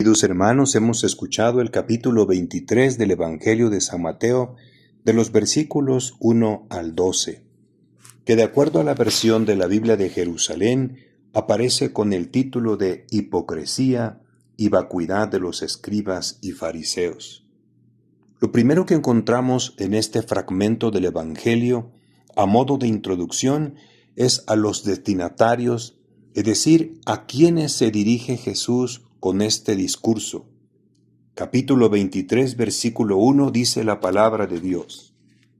Queridos hermanos, hemos escuchado el capítulo 23 del Evangelio de San Mateo, de los versículos 1 al 12, que de acuerdo a la versión de la Biblia de Jerusalén, aparece con el título de Hipocresía y vacuidad de los escribas y fariseos. Lo primero que encontramos en este fragmento del Evangelio, a modo de introducción, es a los destinatarios, es decir, a quienes se dirige Jesús con este discurso. Capítulo 23, versículo 1 dice la palabra de Dios.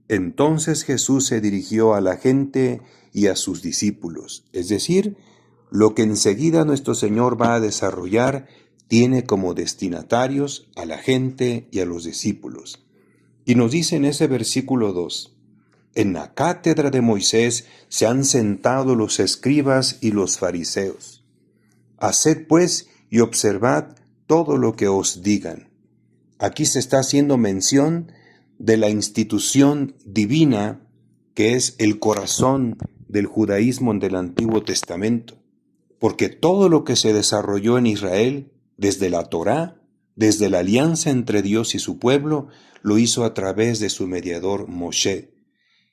Entonces Jesús se dirigió a la gente y a sus discípulos, es decir, lo que enseguida nuestro Señor va a desarrollar tiene como destinatarios a la gente y a los discípulos. Y nos dice en ese versículo 2, en la cátedra de Moisés se han sentado los escribas y los fariseos. Haced pues y observad todo lo que os digan. Aquí se está haciendo mención de la institución divina que es el corazón del judaísmo del Antiguo Testamento, porque todo lo que se desarrolló en Israel, desde la Torá, desde la alianza entre Dios y su pueblo, lo hizo a través de su mediador Moshe.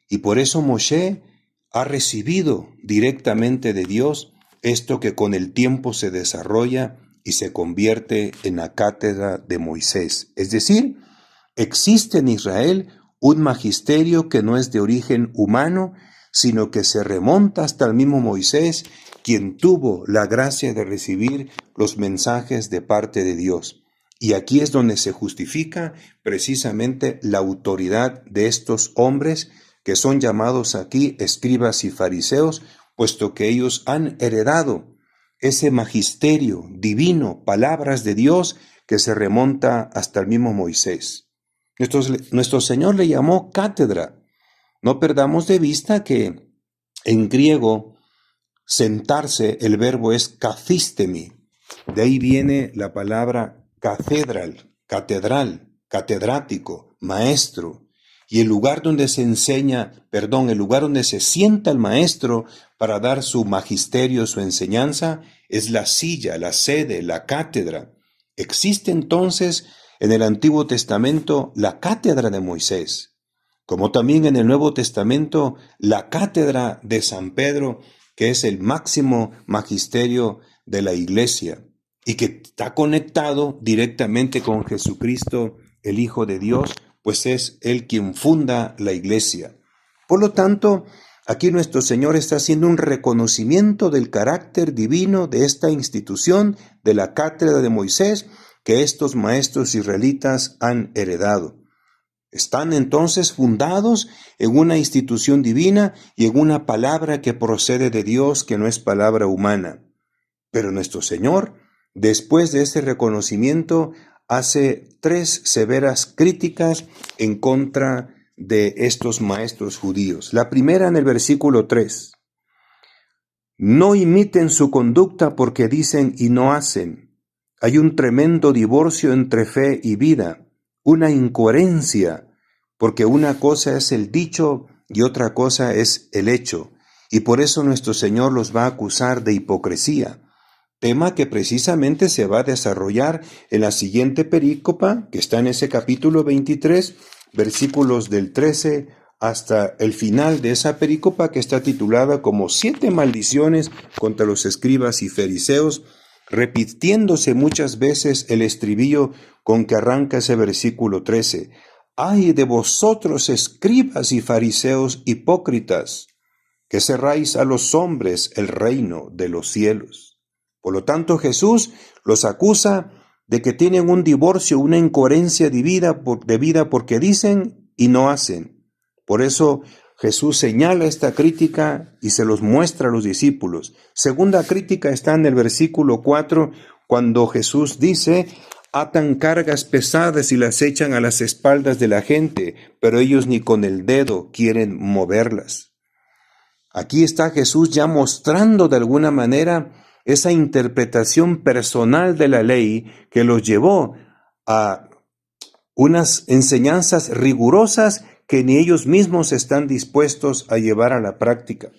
Y por eso Moshe ha recibido directamente de Dios esto que con el tiempo se desarrolla y se convierte en la cátedra de Moisés. Es decir, existe en Israel un magisterio que no es de origen humano, sino que se remonta hasta el mismo Moisés, quien tuvo la gracia de recibir los mensajes de parte de Dios. Y aquí es donde se justifica precisamente la autoridad de estos hombres que son llamados aquí escribas y fariseos, puesto que ellos han heredado ese magisterio divino, palabras de Dios, que se remonta hasta el mismo Moisés. Nuestro Señor le llamó cátedra. No perdamos de vista que en griego sentarse, el verbo es kathistemi. De ahí viene la palabra catedral, catedrático, maestro. Y el lugar donde se el lugar donde se sienta el maestro para dar su magisterio, su enseñanza, es la silla, la sede, la cátedra. Existe entonces en el Antiguo Testamento la cátedra de Moisés, como también en el Nuevo Testamento la cátedra de San Pedro, que es el máximo magisterio de la Iglesia y que está conectado directamente con Jesucristo, el Hijo de Dios, pues es Él quien funda la Iglesia. Por lo tanto, aquí nuestro Señor está haciendo un reconocimiento del carácter divino de esta institución, de la cátedra de Moisés, que estos maestros israelitas han heredado. Están entonces fundados en una institución divina y en una palabra que procede de Dios, que no es palabra humana. Pero nuestro Señor, después de ese reconocimiento, hace 3 severas críticas en contra de estos maestros judíos. La primera en el versículo 3. No imiten su conducta porque dicen y no hacen. Hay un tremendo divorcio entre fe y vida, una incoherencia, porque una cosa es el dicho y otra cosa es el hecho. Y por eso nuestro Señor los va a acusar de hipocresía. Tema que precisamente se va a desarrollar en la siguiente perícopa, que está en ese capítulo 23, versículos del 13 hasta el final de esa perícopa, que está titulada como 7 maldiciones contra los escribas y fariseos, repitiéndose muchas veces el estribillo con que arranca ese versículo 13. ¡Ay de vosotros, escribas y fariseos hipócritas, que cerráis a los hombres el reino de los cielos! Por lo tanto, Jesús los acusa de que tienen un divorcio, una incoherencia de vida porque dicen y no hacen. Por eso Jesús señala esta crítica y se los muestra a los discípulos. Segunda crítica está en el versículo 4, cuando Jesús dice, atan cargas pesadas y las echan a las espaldas de la gente, pero ellos ni con el dedo quieren moverlas. Aquí está Jesús ya mostrando de alguna manera esa interpretación personal de la ley que los llevó a unas enseñanzas rigurosas que ni ellos mismos están dispuestos a llevar a la práctica.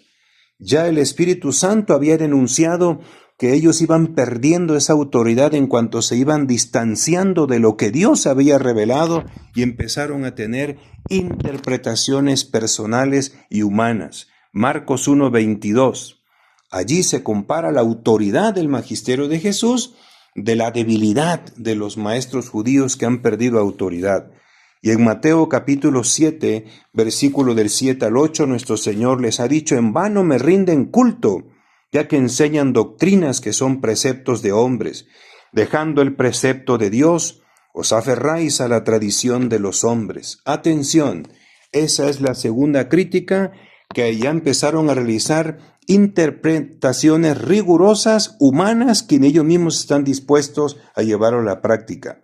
Ya el Espíritu Santo había denunciado que ellos iban perdiendo esa autoridad en cuanto se iban distanciando de lo que Dios había revelado y empezaron a tener interpretaciones personales y humanas. Marcos 1:22. Allí se compara la autoridad del magisterio de Jesús de la debilidad de los maestros judíos que han perdido autoridad. Y en Mateo capítulo 7, versículo del 7 al 8, nuestro Señor les ha dicho: en vano me rinden culto, ya que enseñan doctrinas que son preceptos de hombres. Dejando el precepto de Dios, os aferráis a la tradición de los hombres. Atención, esa es la segunda crítica, que ya empezaron a realizar interpretaciones rigurosas, humanas, que ellos mismos están dispuestos a llevar a la práctica.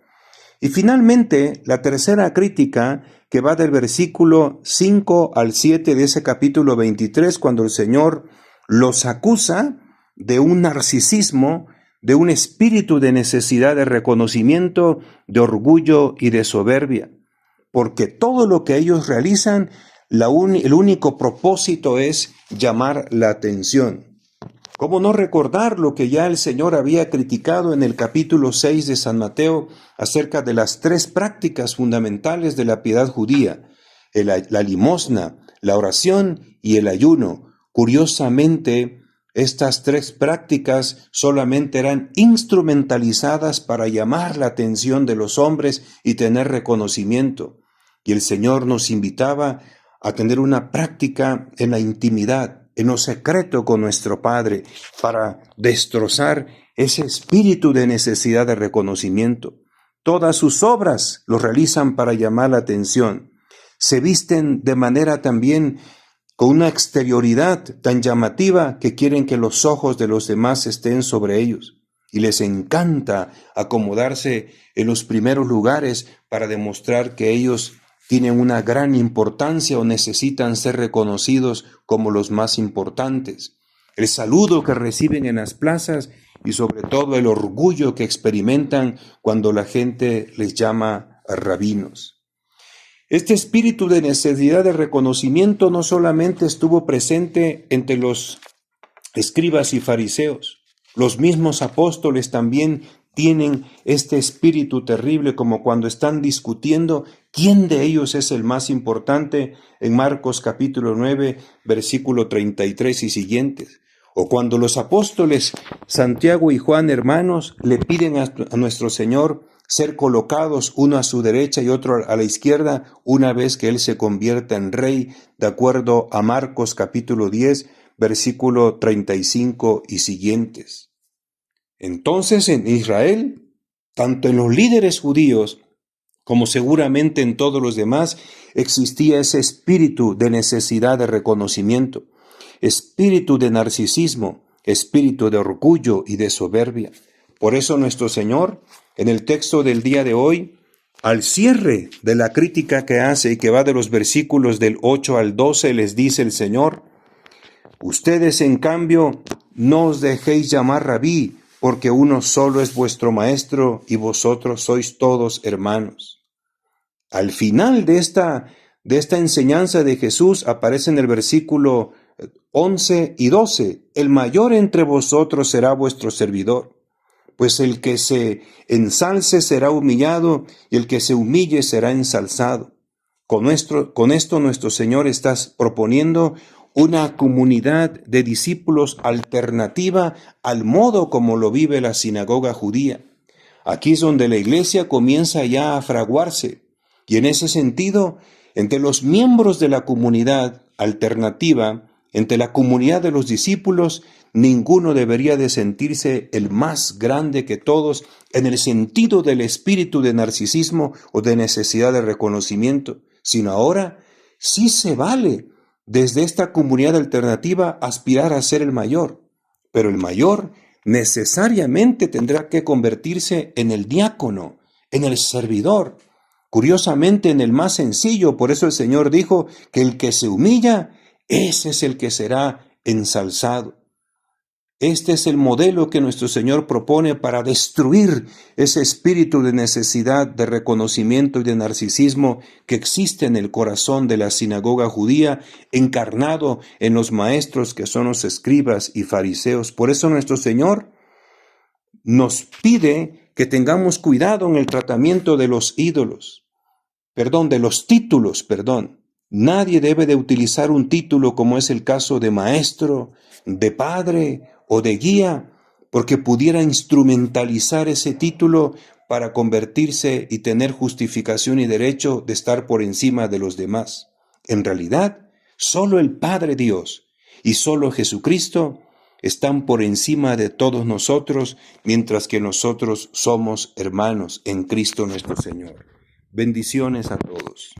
Y finalmente, la tercera crítica, que va del versículo 5 al 7 de ese capítulo 23, cuando el Señor los acusa de un narcisismo, de un espíritu de necesidad de reconocimiento, de orgullo y de soberbia, porque todo lo que ellos realizan, el único propósito es llamar la atención. ¿Cómo no recordar lo que ya el Señor había criticado en el capítulo 6 de San Mateo acerca de las tres prácticas fundamentales de la piedad judía: la limosna, la oración y el ayuno? Curiosamente, estas tres prácticas solamente eran instrumentalizadas para llamar la atención de los hombres y tener reconocimiento. Y el Señor nos invitaba a tener una práctica en la intimidad, en lo secreto con nuestro Padre, para destrozar ese espíritu de necesidad de reconocimiento. Todas sus obras lo realizan para llamar la atención. Se visten de manera también con una exterioridad tan llamativa que quieren que los ojos de los demás estén sobre ellos. Y les encanta acomodarse en los primeros lugares para demostrar que ellos tienen una gran importancia o necesitan ser reconocidos como los más importantes. El saludo que reciben en las plazas y sobre todo el orgullo que experimentan cuando la gente les llama rabinos. Este espíritu de necesidad de reconocimiento no solamente estuvo presente entre los escribas y fariseos, los mismos apóstoles también tienen este espíritu terrible, como cuando están discutiendo quién de ellos es el más importante en Marcos capítulo 9, versículo 33 y siguientes. O cuando los apóstoles Santiago y Juan, hermanos, le piden a nuestro Señor ser colocados uno a su derecha y otro a la izquierda una vez que Él se convierta en rey, de acuerdo a Marcos capítulo 10, versículo 35 y siguientes. Entonces en Israel, tanto en los líderes judíos como seguramente en todos los demás, existía ese espíritu de necesidad de reconocimiento, espíritu de narcisismo, espíritu de orgullo y de soberbia. Por eso nuestro Señor, en el texto del día de hoy, al cierre de la crítica que hace y que va de los versículos del 8 al 12, les dice el Señor: ustedes, en cambio, no os dejéis llamar rabí, porque uno solo es vuestro maestro y vosotros sois todos hermanos. Al final de esta enseñanza de Jesús aparece en el versículo 11 y 12, el mayor entre vosotros será vuestro servidor, pues el que se ensalce será humillado y el que se humille será ensalzado. Con esto nuestro Señor está proponiendo una comunidad de discípulos alternativa al modo como lo vive la sinagoga judía. Aquí es donde la iglesia comienza ya a fraguarse, y en ese sentido, entre los miembros de la comunidad alternativa, entre la comunidad de los discípulos, ninguno debería de sentirse el más grande que todos en el sentido del espíritu de narcisismo o de necesidad de reconocimiento, sino ahora sí se vale desde esta comunidad alternativa aspirar a ser el mayor, pero el mayor necesariamente tendrá que convertirse en el diácono, en el servidor, curiosamente en el más sencillo. Por eso el Señor dijo que el que se humilla, ese es el que será ensalzado. Este es el modelo que nuestro Señor propone para destruir ese espíritu de necesidad, de reconocimiento y de narcisismo que existe en el corazón de la sinagoga judía, encarnado en los maestros que son los escribas y fariseos. Por eso nuestro Señor nos pide que tengamos cuidado en el tratamiento de los ídolos, de los títulos. Nadie debe de utilizar un título como es el caso de maestro, de padre o de guía, porque pudiera instrumentalizar ese título para convertirse y tener justificación y derecho de estar por encima de los demás. En realidad, solo el Padre Dios y solo Jesucristo están por encima de todos nosotros, mientras que nosotros somos hermanos en Cristo nuestro Señor. Bendiciones a todos.